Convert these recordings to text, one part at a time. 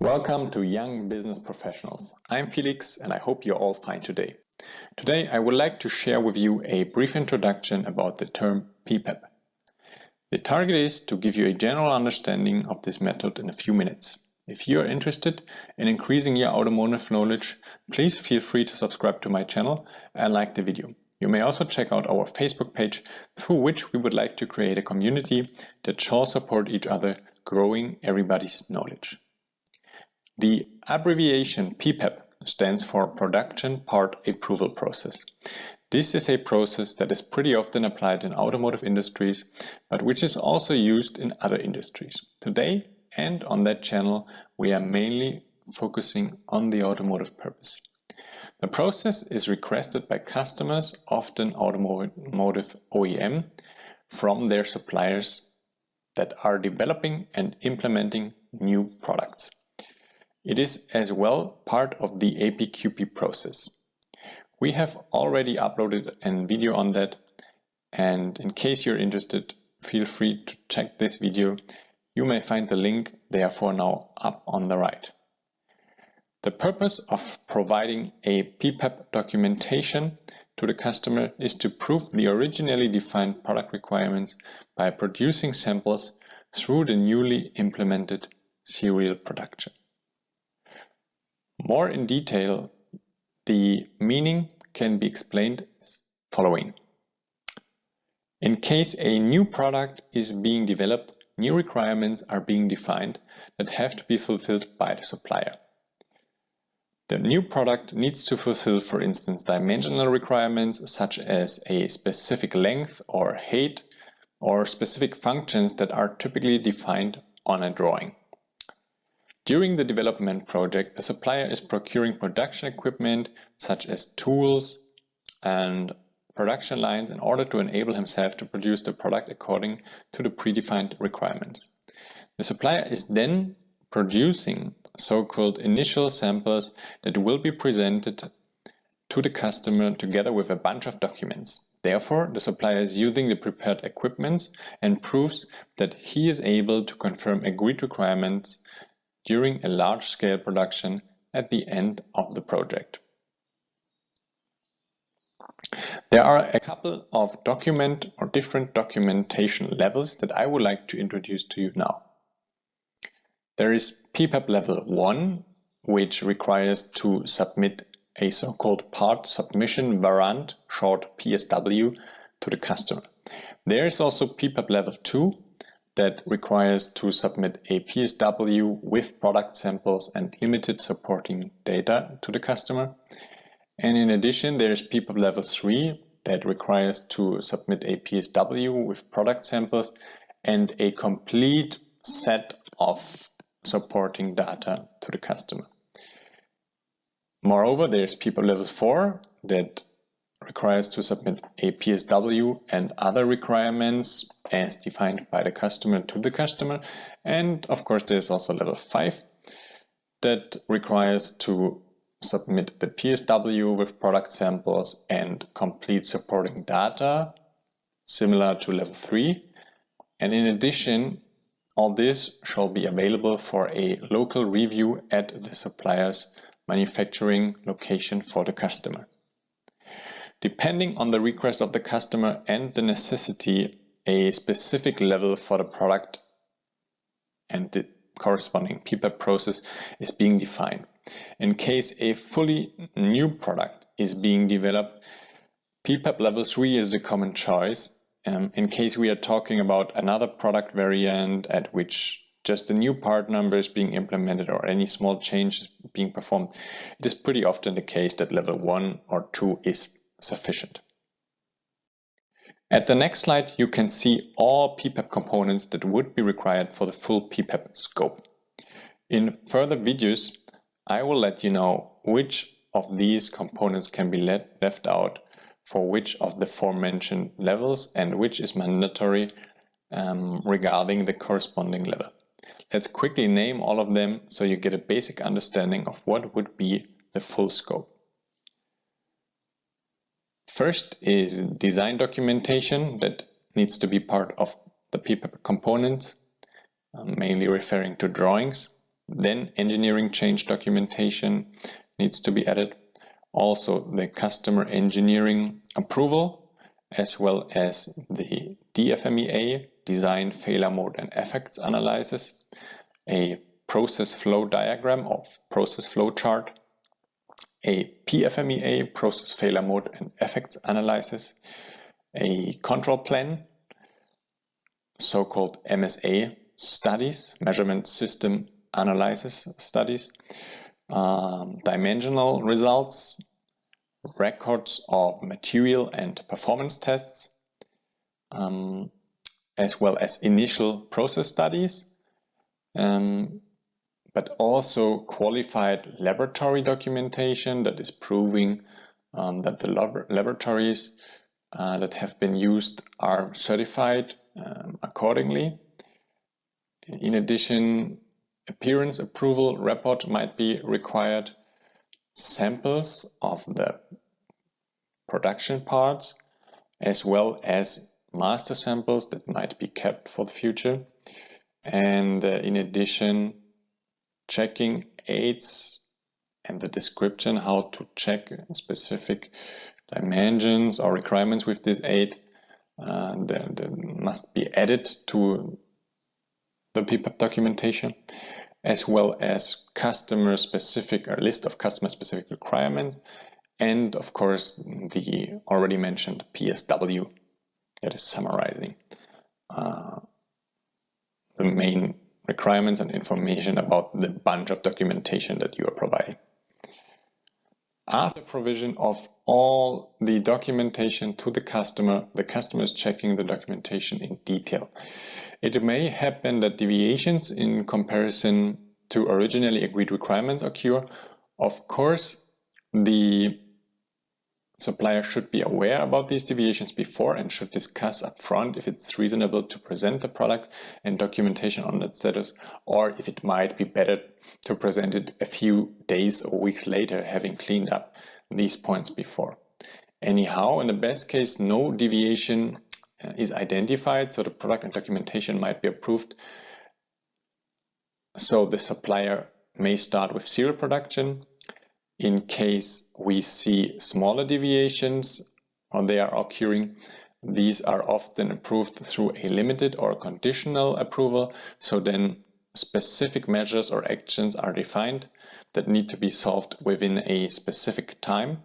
Welcome to Young Business Professionals. I'm Felix and I hope you're all fine today. Today I would like to share with you a brief introduction about the term PPAP. The target is to give you a general understanding of this method in a few minutes. If you are interested in increasing your automotive knowledge, please feel free to subscribe to my channel and like the video. You may also check out our Facebook page, through which we would like to create a community that shall support each other, growing everybody's knowledge. The abbreviation PPAP stands for Production Part Approval Process. This is a process that is pretty often applied in automotive industries, but which is also used in other industries. Today and on that channel, we are mainly focusing on the automotive purpose. The process is requested by customers, often automotive OEM, from their suppliers that are developing and implementing new products. It is as well part of the APQP process. We have already uploaded a video on that, and in case you're interested, feel free to check this video. You may find the link therefore now up on the right. The purpose of providing a PPAP documentation to the customer is to prove the originally defined product requirements by producing samples through the newly implemented serial production. More in detail, the meaning can be explained as following. In case a new product is being developed, new requirements are being defined that have to be fulfilled by the supplier. The new product needs to fulfill, for instance, dimensional requirements such as a specific length or height, or specific functions that are typically defined on a drawing. During the development project, the supplier is procuring production equipment such as tools and production lines in order to enable himself to produce the product according to the predefined requirements. The supplier is then producing so-called initial samples that will be presented to the customer together with a bunch of documents. Therefore, the supplier is using the prepared equipment and proves that he is able to confirm agreed requirements during a large-scale production at the end of the project. There are a couple of different documentation levels that I would like to introduce to you now. There is PPAP Level 1, which requires to submit a so-called Part Submission Warrant, short PSW, to the customer. There is also PPAP Level 2, that requires to submit a PSW with product samples and limited supporting data to the customer. And in addition, there is PPAP Level 3 that requires to submit a PSW with product samples and a complete set of supporting data to the customer. Moreover, there is PPAP Level 4 that requires to submit a PSW and other requirements as defined by the customer to the customer. And of course, there's also Level 5 that requires to submit the PSW with product samples and complete supporting data, similar to Level 3. And in addition, all this shall be available for a local review at the supplier's manufacturing location for the customer. Depending on the request of the customer and the necessity, a specific level for the product and the corresponding PPAP process is being defined. In case a fully new product is being developed, PPAP Level 3 is the common choice. In case we are talking about another product variant at which just a new part number is being implemented or any small change is being performed, it is pretty often the case that Level 1 or 2 is sufficient. At the next slide, you can see all PPAP components that would be required for the full PPAP scope. In further videos, I will let you know which of these components can be left out for which of the aforementioned levels and which is mandatory regarding the corresponding level. Let's quickly name all of them so you get a basic understanding of what would be the full scope. First is design documentation that needs to be part of the PPAP components, mainly referring to drawings. Then engineering change documentation needs to be added. Also the customer engineering approval, as well as the DFMEA, design failure mode and effects analysis, a process flow diagram of process flow chart, a PFMEA, process failure mode and effects analysis, a control plan, so-called MSA studies, measurement system analysis studies, dimensional results, records of material and performance tests, as well as initial process studies, but also qualified laboratory documentation that is proving that the laboratories that have been used are certified accordingly. In addition, appearance approval report might be required, samples of the production parts, as well as master samples that might be kept for the future. And in addition, checking aids and the description how to check specific dimensions or requirements with this aid that must be added to the PPAP documentation, as well as customer specific or list of customer specific requirements, and of course the already mentioned PSW that is summarizing the main requirements and information about the bunch of documentation that you are providing. After provision of all the documentation to the customer is checking the documentation in detail. It may happen that deviations in comparison to originally agreed requirements occur. Of course, the supplier should be aware about these deviations before and should discuss upfront if it's reasonable to present the product and documentation on that status, or if it might be better to present it a few days or weeks later, having cleaned up these points before. Anyhow, in the best case, no deviation is identified, so the product and documentation might be approved. So the supplier may start with serial production. In case we see smaller deviations or they are occurring, these are often approved through a limited or conditional approval. So then specific measures or actions are defined that need to be solved within a specific time.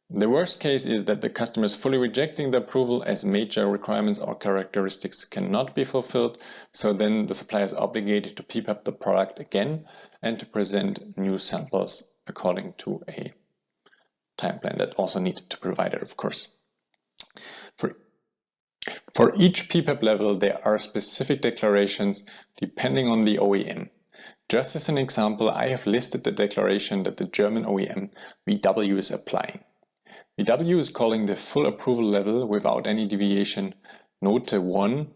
The worst case is that the customer is fully rejecting the approval as major requirements or characteristics cannot be fulfilled. So then the supplier is obligated to PPAP the product again and to present new samples according to a time plan that also needs to be provided, of course. For each PPAP level, there are specific declarations depending on the OEM. Just as an example, I have listed the declaration that the German OEM VW is applying. VW is calling the full approval level without any deviation Note 1,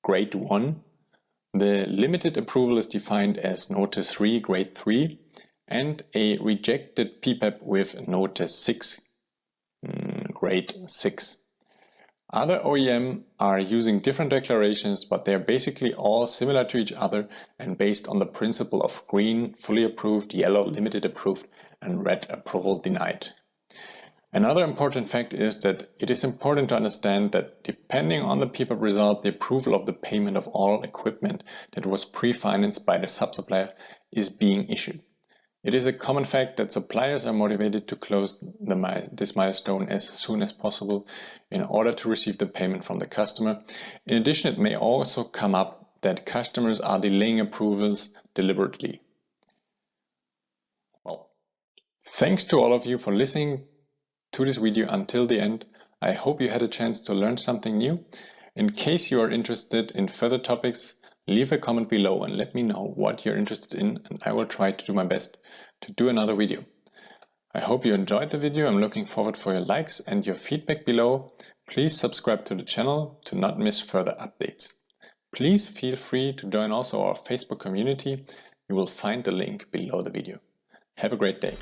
Grade 1. The limited approval is defined as Note 3, Grade 3, and a rejected PPAP with Note 6, Grade 6. Other OEM are using different declarations, but they are basically all similar to each other and based on the principle of green, fully approved, yellow, limited approved, and red, approval denied. Another important fact is that it is important to understand that depending on the PPAP result, the approval of the payment of all equipment that was pre-financed by the sub-supplier is being issued. It is a common fact that suppliers are motivated to close this milestone as soon as possible in order to receive the payment from the customer. In addition, it may also come up that customers are delaying approvals deliberately. Well, thanks to all of you for listening to this video until the end. I hope you had a chance to learn something new. In case you are interested in further topics, leave a comment below and let me know what you're interested in, and I will try to do my best to do another video. I hope you enjoyed the video. I'm looking forward for your likes and your feedback below. Please subscribe to the channel to not miss further updates. Please feel free to join also our Facebook community. You will find the link below the video. Have a great day.